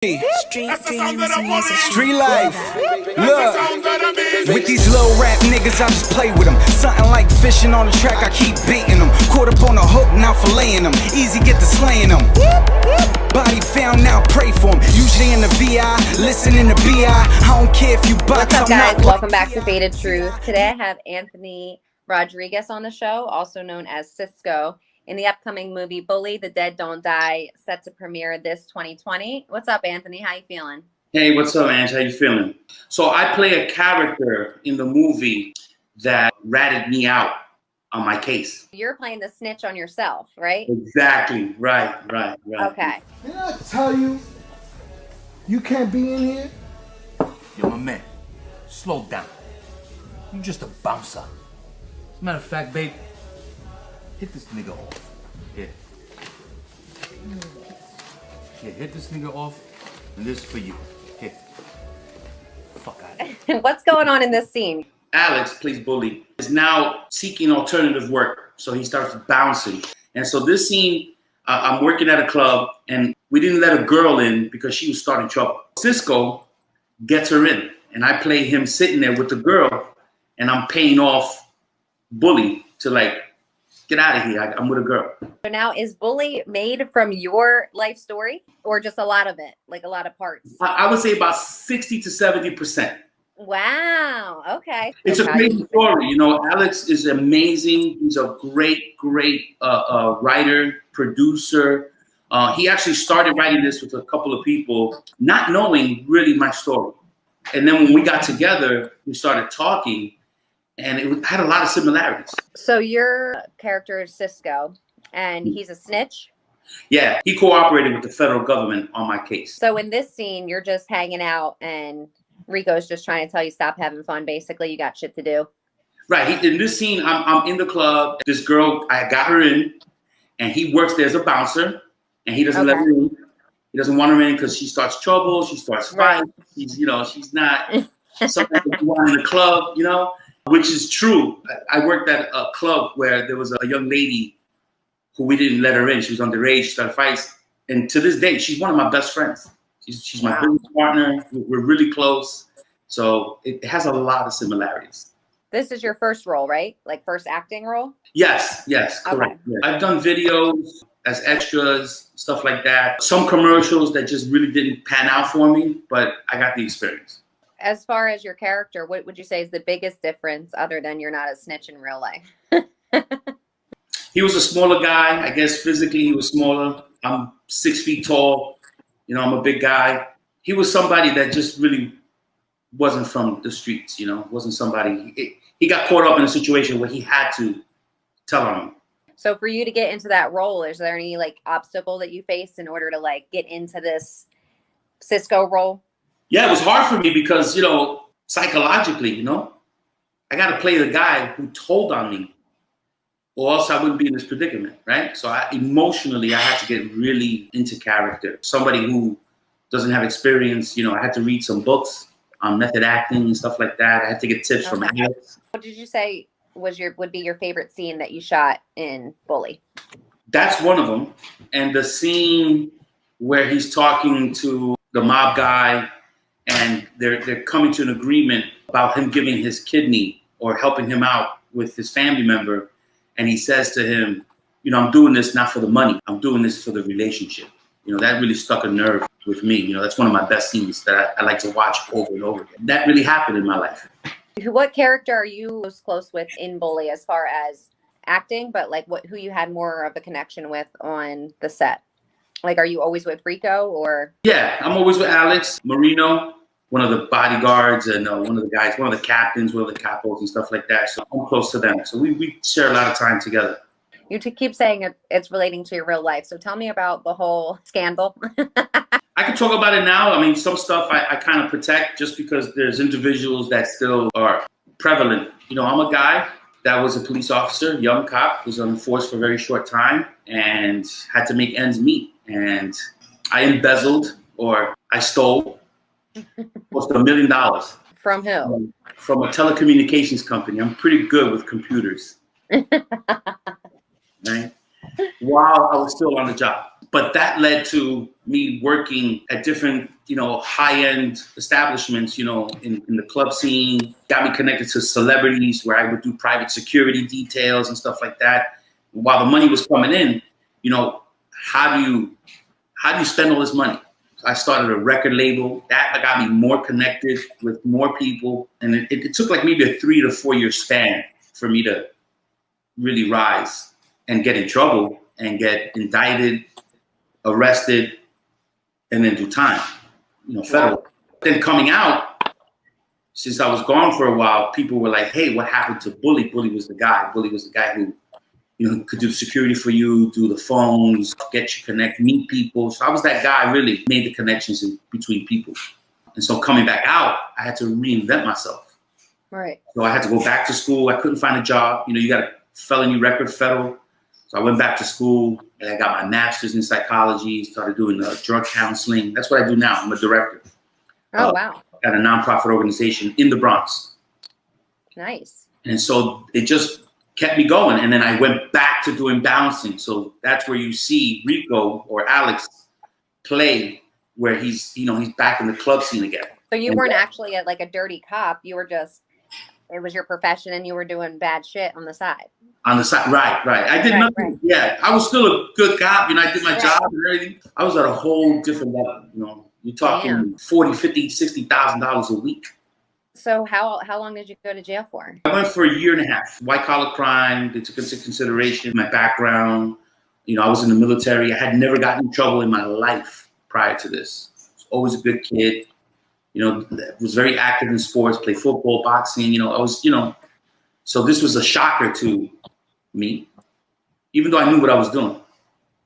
Street life. Look, with these little rap niggas, I just play with them. Something like fishing on the track, I keep baiting them. Caught up on a hook, now filleting them. Easy get to slaying them. Body found, now pray for them. Usually in the VI, listening to BI. I don't care if you box. What's up, guys? Welcome back to Faded Truth. Today I have Anthony Rodriguez on the show, also known as Cisco, in the upcoming movie Bully, The Dead Don't Die, set to premiere this 2020. What's up, Anthony? How you feeling? Hey, what's up, Ange? How you feeling? So I play a character in the movie that ratted me out on my case. You're playing the snitch on yourself, right? Exactly. Right. Okay. Did I tell you, you can't be in here? Yo, my man, slow down. You just a bouncer. As a matter of fact, babe, hit this nigga off. Here. Yeah, hit this nigga off, and this is for you. Here. Fuck out of here. What's going on in this scene? Alex, plays Bully, is now seeking alternative work. So he starts bouncing. And so this scene, I'm working at a club, and we didn't let a girl in because she was starting trouble. Cisco gets her in, and I play him sitting there with the girl, and I'm paying off Bully to like, get out of here, I'm with a girl. So now, is Bully made from your life story, or just a lot of it, like a lot of parts? I would say about 60 to 70%. Wow, okay. It's a great story. You know, Alex is amazing. He's a great writer, producer. He actually started writing this with a couple of people, not knowing really my story. And then when we got together, we started talking, and it had a lot of similarities. So your character is Cisco, and he's a snitch? Yeah, he cooperated with the federal government on my case. So in this scene, you're just hanging out, and Rico's just trying to tell you stop having fun. Basically, you got shit to do. Right. In this scene, I'm in the club. This girl, I got her in, and he works there as a bouncer, and he doesn't let her in. He doesn't want her in because she starts trouble. She starts fighting. She's not something that you want in the club, which is true. I worked at a club where there was a young lady who we didn't let her in. She was underage. She started fights. And to this day, she's one of my best friends. She's my business partner. We're really close. So it has a lot of similarities. This is your first role, right? Like first acting role? Yes, correct. Okay. Yeah. I've done videos as extras, stuff like that. Some commercials that just really didn't pan out for me, but I got the experience. As far as your character, what would you say is the biggest difference other than you're not a snitch in real life? He was a smaller guy. I guess physically he was smaller. I'm 6 feet tall. I'm a big guy. He was somebody that just really wasn't from the streets, wasn't somebody. He got caught up in a situation where he had to tell on me. So for you to get into that role, is there any obstacle that you faced in order to get into this Cisco role? Yeah, it was hard for me because, psychologically, I got to play the guy who told on me, or else I wouldn't be in this predicament, right? So emotionally, I had to get really into character. Somebody who doesn't have experience, I had to read some books on method acting and stuff like that. I had to get tips from Alex. What did you say would be your favorite scene that you shot in Bully? That's one of them. And the scene where he's talking to the mob guy, and they're coming to an agreement about him giving his kidney or helping him out with his family member. And he says to him, I'm doing this not for the money. I'm doing this for the relationship. That really stuck a nerve with me. That's one of my best scenes that I like to watch over and over again. That really happened in my life. What character are you most close with in Bully as far as acting, but who you had more of a connection with on the set? Are you always with Rico or? Yeah, I'm always with Alex, Marino, one of the bodyguards, and one of the guys, one of the captains, one of the capos and stuff like that. So I'm close to them. So we share a lot of time together. You keep saying it's relating to your real life. So tell me about the whole scandal. I can talk about it now. I mean, some stuff I kind of protect just because there's individuals that still are prevalent. I'm a guy that was a police officer, young cop, was on the force for a very short time and had to make ends meet. And I embezzled, or I stole, close to $1 million. From who? From a telecommunications company. I'm pretty good with computers. Right? While I was still on the job. But that led to me working at different, high-end establishments, in the club scene, got me connected to celebrities where I would do private security details and stuff like that. While the money was coming in, how do you spend all this money? I started a record label that got me more connected with more people. And it took like maybe a 3 to 4 year span for me to really rise and get in trouble and get indicted, arrested, and then do time, federal. Then coming out, since I was gone for a while, people were like, hey, what happened to Bully? Bully was the guy. Bully was the guy who could do security for you, do the phones, get you connect, meet people. So I was that guy, really made the connections in between people. And so coming back out, I had to reinvent myself. Right. So I had to go back to school. I couldn't find a job. You got a felony record, federal. So I went back to school and I got my master's in psychology, started doing drug counseling. That's what I do now. I'm a director. Oh, wow. At a nonprofit organization in the Bronx. Nice. And so it just kept me going. And then I went back to doing bouncing. So that's where you see Rico or Alex play, where he's back in the club scene again. So you weren't actually a dirty cop. You were just, it was your profession and you were doing bad shit on the side. On the side, right. I did nothing. Right. Yeah, I was still a good cop. I did my job and everything. I was at a whole different level. You're talking $40,000, $50,000, $60,000 a week. So how long did you go to jail for? I went for 1.5 years. White collar crime. They took into consideration my background. I was in the military. I had never gotten in trouble in my life prior to this. I was always a good kid. Was very active in sports. Played football, boxing. I was. So this was a shocker to me, even though I knew what I was doing.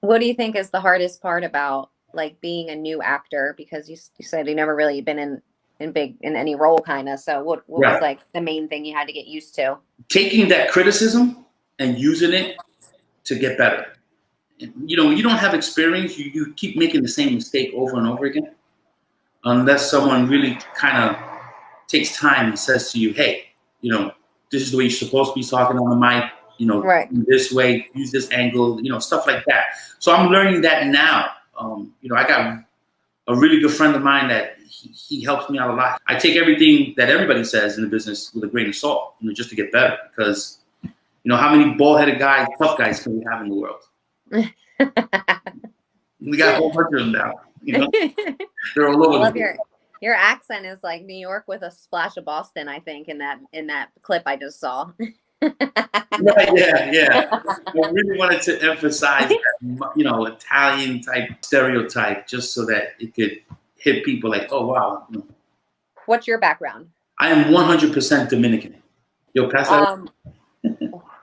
What do you think is the hardest part about being a new actor? Because you said you never really been in any role, kind of. So what was the main thing you had to get used to? Taking that criticism and using it to get better. You don't have experience. You keep making the same mistake over and over again, unless someone really kind of takes time and says to you, hey, this is the way you're supposed to be talking on the mic. This way, use this angle, stuff like that. So I'm learning that now. I got a really good friend of mine that he helps me out a lot. I take everything that everybody says in the business with a grain of salt, just to get better. Because, how many bald-headed guys, tough guys can we have in the world? We got a whole bunch of them now. They're all over. I love your accent is like New York with a splash of Boston, I think, in that clip I just saw. Right, yeah. I really wanted to emphasize that, Italian type stereotype, just so that it could hit people like, oh, wow. What's your background? I am 100% Dominican. Yo, pass that.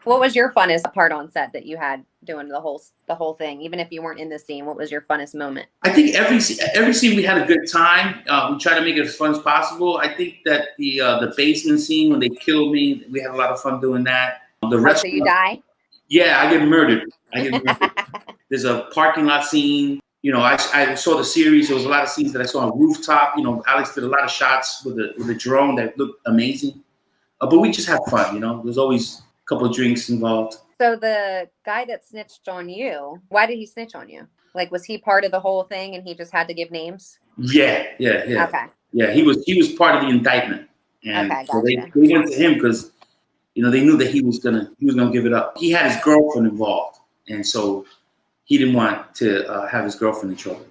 What was your funnest part on set that you had doing the whole thing? Even if you weren't in the scene, what was your funnest moment? I think every scene we had a good time. We tried to make it as fun as possible. I think that the basement scene when they killed me, we had a lot of fun doing that. The rest. So you die? Yeah, I get murdered. There's a parking lot scene. I saw the series. There was a lot of scenes that I saw on rooftop. Alex did a lot of shots with a drone that looked amazing. But we just had fun. There's always couple of drinks involved. So the guy that snitched on you, why did he snitch on you? Was he part of the whole thing and he just had to give names? Yeah. Okay. Yeah, he was part of the indictment. And okay, gotcha. So they went to him because they knew that he was gonna give it up. He had his girlfriend involved, and so he didn't want to have his girlfriend in trouble.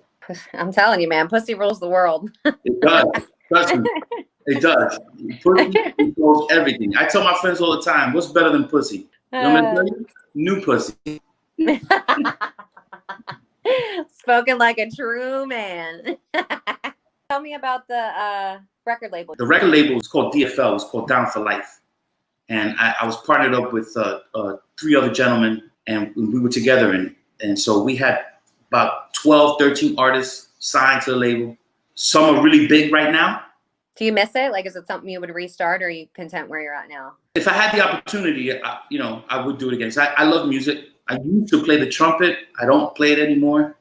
I'm telling you, man, pussy rules the world. It does. Trust me. It does. Pussy controls everything. I tell my friends all the time, what's better than pussy? New pussy. Spoken like a true man. Tell me about the record label. The record label is called DFL. It's called Down for Life. And I was partnered up with 3 other gentlemen, and we were together in it. And so we had about 12, 13 artists signed to the label. Some are really big right now. Do you miss it? Is it something you would restart, or are you content where you're at now? If I had the opportunity, I would do it again. I love music. I used to play the trumpet. I don't play it anymore.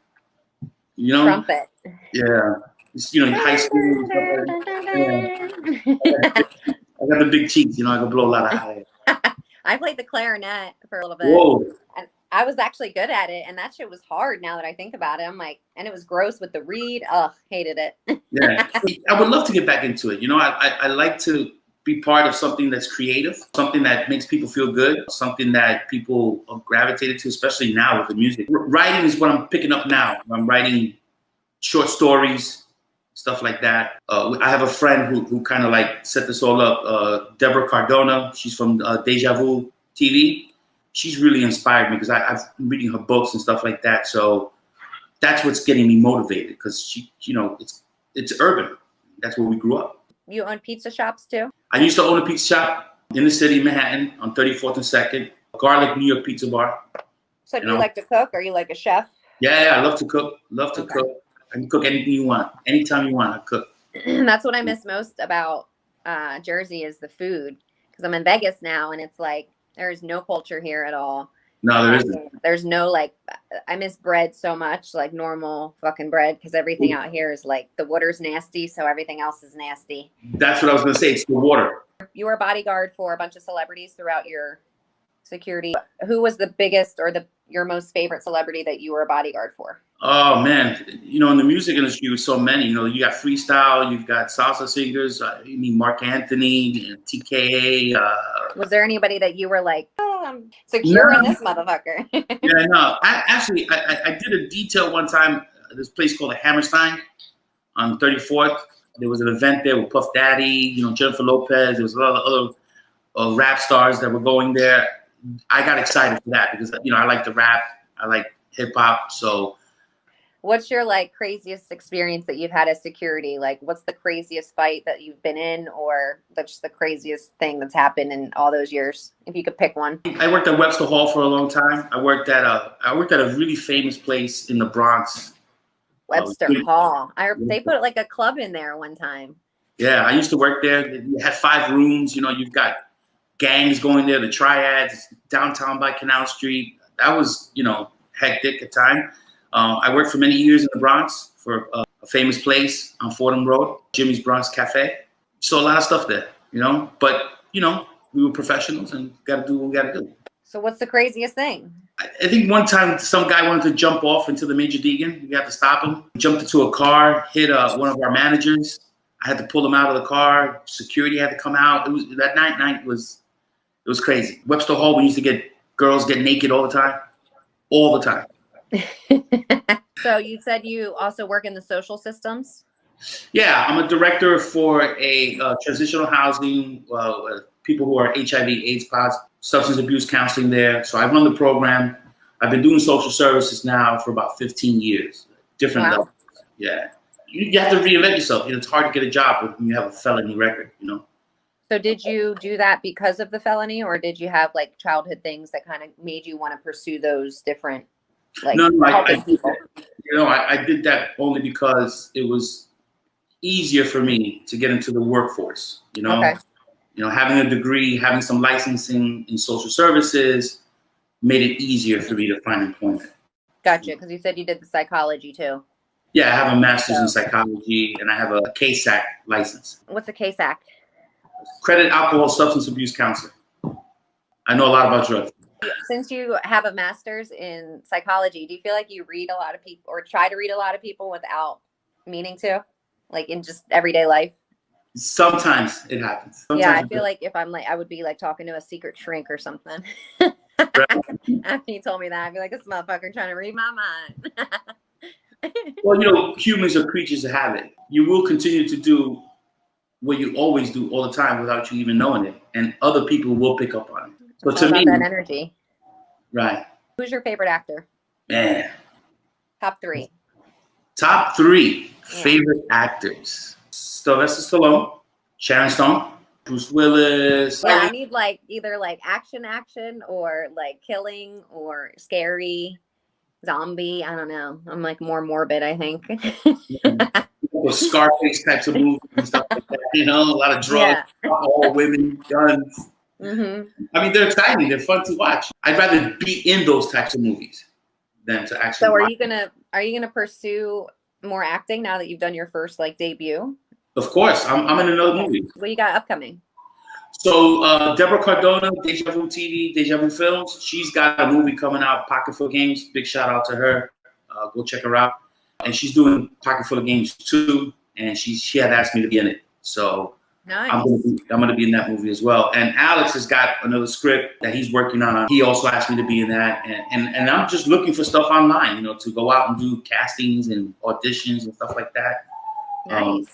Trumpet. Yeah. It's, high school. I got the big cheeks. I can blow a lot of high. I played the clarinet for a little bit. Whoa. I was actually good at it, and that shit was hard now that I think about it. I'm like, and it was gross with the reed. Ugh, hated it. Yeah, I would love to get back into it. You know, I like to be part of something that's creative, something that makes people feel good, something that people are gravitated to, especially now with the music. Writing is what I'm picking up now. I'm writing short stories, stuff like that. I have a friend who kind of like set this all up, Deborah Cardona. She's from Deja Vu TV. She's really inspired me because I've been reading her books and stuff like that. So that's what's getting me motivated because she, you know, it's urban. That's where we grew up. You own pizza shops too? I used to own a pizza shop in the city, Manhattan, on 34th and 2nd, Garlic New York Pizza Bar. So do you like to cook? Are you like a chef? Yeah, I love to cook. Love to cook. I can cook anything you want. Anytime you want, I cook. That's what I miss most about Jersey is the food. Because I'm in Vegas now, and it's like there's no culture here at all. No, there isn't. There's no like, I miss bread so much, like normal fucking bread, because everything out here is like the water's nasty, so everything else is nasty. That's what I was gonna say. It's the water. You were a bodyguard for a bunch of celebrities throughout your security. Who was the biggest or your most favorite celebrity that you were a bodyguard for? Oh man, you know, in the music industry, with so many. You know, you got freestyle, you've got salsa singers. You mean Mark Anthony, TKA. Was there anybody that you were like, oh, I'm securing this motherfucker? Yeah, no. I did a detail one time at this place called the Hammerstein on 34th. There was an event there with Puff Daddy, you know, Jennifer Lopez. There was a lot of other rap stars that were going there. I got excited for that because, you know, I like the rap. I like hip hop. So what's your like craziest experience that you've had as security? Like, what's the craziest fight that you've been in, or just the craziest thing that's happened in all those years? If you could pick one. I worked at Webster Hall for a long time. I worked at a really famous place in the Bronx. Webster Hall. They put like a club in there one time. Yeah, I used to work there. It had 5 rooms. You know, you've got gangs going there, the triads, downtown by Canal Street. That was, you know, hectic at time. I worked for many years in the Bronx for a famous place on Fordham Road, Jimmy's Bronx Cafe. Saw a lot of stuff there, you know, but, you know, we were professionals and got to do what we got to do. So what's the craziest thing? I think one time some guy wanted to jump off into the Major Deegan. We had to stop him. Jumped into a car, hit one of our managers. I had to pull him out of the car. Security had to come out. It was that night was crazy. Webster Hall, we used to get girls get naked all the time. All the time. So you said you also work in the social systems? Yeah, I'm a director for a transitional housing, people who are HIV, AIDS positive, substance abuse counseling there. So I run the program. I've been doing social services now for about 15 years. Different levels. Yeah. You have to reinvent yourself. You know, it's hard to get a job when you have a felony record, you know. So did you do that because of the felony, or did you have like childhood things that kind of made you want to pursue those different, like, no, I did that, you know, I did that only because it was easier for me to get into the workforce, you know. Okay. You know, having a degree, having some licensing in social services made it easier for me to find employment. Gotcha, because you said you did the psychology too. Yeah, I have a master's in psychology, and I have a CASAC license. What's a CASAC? Credit, alcohol, substance abuse counselor. I know a lot about drugs. Since you have a master's in psychology, do you feel like you read a lot of people or try to read a lot of people without meaning to, like in just everyday life? Sometimes it happens. Yeah, I feel like if I'm like, I would be like talking to a secret shrink or something. After you told me that, I'd be like, this motherfucker trying to read my mind. Well, you know, humans are creatures of habit. You will continue to do what you always do all the time without you even knowing it, and other people will pick up on it. So to me, that energy. Right. Who's your favorite actor? Man. Top 3. Top 3 favorite actors. Sylvester Stallone, Sharon Stone, Bruce Willis. Yeah, I need like either like action or like killing or scary, zombie. I don't know. I'm like more morbid, I think. Scarface types of movies and stuff like that. You know, a lot of drugs, all women, guns. Mm-hmm. I mean, they're exciting. They're fun to watch. I'd rather be in those types of movies than to actually. So, are you gonna pursue more acting now that you've done your first like debut? Of course, I'm in another movie. What you got upcoming? So Deborah Cardona, Deja Vu TV, Deja Vu Films, she's got a movie coming out, Pocket Full of Games. Big shout out to her. Go check her out. And she's doing Pocket Full of Games too. And she had asked me to be in it. So Nice. I'm gonna be in that movie as well. And Alex has got another script that he's working on. He also asked me to be in that. And I'm just looking for stuff online, you know, to go out and do castings and auditions and stuff like that. Nice.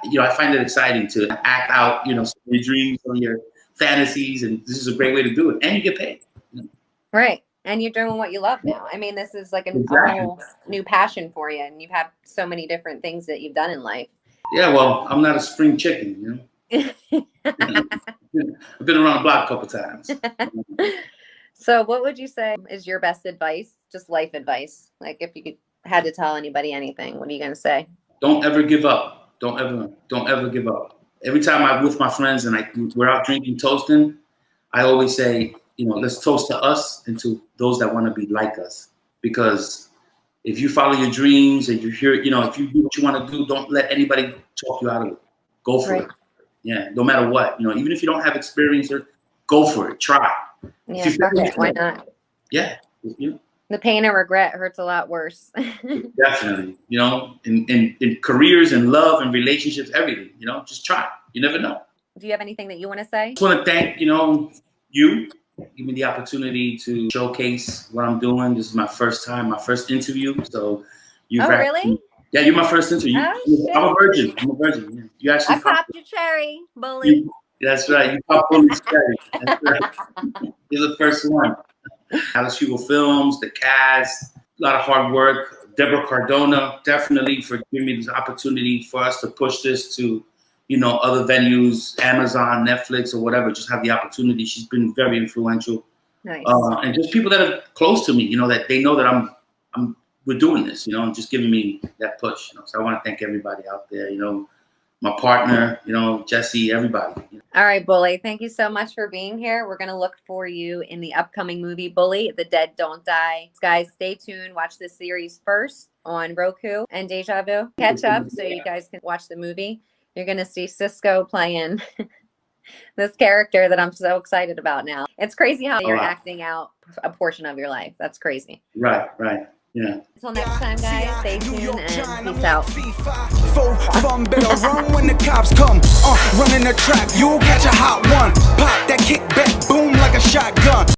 You know, I find it exciting to act out, you know, some of your dreams, some of your fantasies, and this is a great way to do it. And you get paid. You know? Right. And you're doing what you love now. I mean, this is like a whole new passion for you, and you've had so many different things that you've done in life. Yeah, well, I'm not a spring chicken, you know. I've been around the block a couple times. So what would you say is your best advice, just life advice? Like if you had to tell anybody anything, what are you going to say? Don't ever give up. Don't ever give up. Every time I'm with my friends and we're out drinking, toasting, I always say, you know, let's toast to us and to those that want to be like us. Because if you follow your dreams and you hear, you know, if you do what you want to do, don't let anybody talk you out of it. Go for it. Yeah, no matter what. You know, even if you don't have experience, go for it. Try. Yeah, fuck it. Why not? Yeah. You know. The pain and regret hurts a lot worse. Definitely. You know, in careers and love and relationships, everything, you know, just try. You never know. Do you have anything that you want to say? I just want to thank, you know, you. Give me the opportunity to showcase what I'm doing. This is my first time, my first interview. So you've really? Yeah, you're my first interview. Oh, I'm a virgin. I'm a virgin. You actually I popped your cherry, bully. That's right. You popped Bully's cherry. That's right. You're the first one. Alice Hugo Films, the cast, a lot of hard work. Deborah Cardona, definitely for giving me this opportunity for us to push this to, you know, other venues, Amazon, Netflix, or whatever. Just have the opportunity. She's been very influential. Nice. And just people that are close to me, you know, that they know that we're doing this, you know, and just giving me that push. You know, so I want to thank everybody out there, you know, my partner, you know, Jesse, everybody. You know. All right, Bully. Thank you so much for being here. We're going to look for you in the upcoming movie, Bully, The Dead Don't Die. Guys, stay tuned. Watch this series first on Roku and Deja Vu. Catch up so you guys can watch the movie. You're going to see Cisco playing this character that I'm so excited about now. It's crazy how you're acting out a portion of your life. That's crazy. Right. Yeah. Until next time, guys, stay tuned and peace out. Fun better run when the cops come. Running the trap, you'll catch a hot one. Pop that kick back, boom like a shotgun.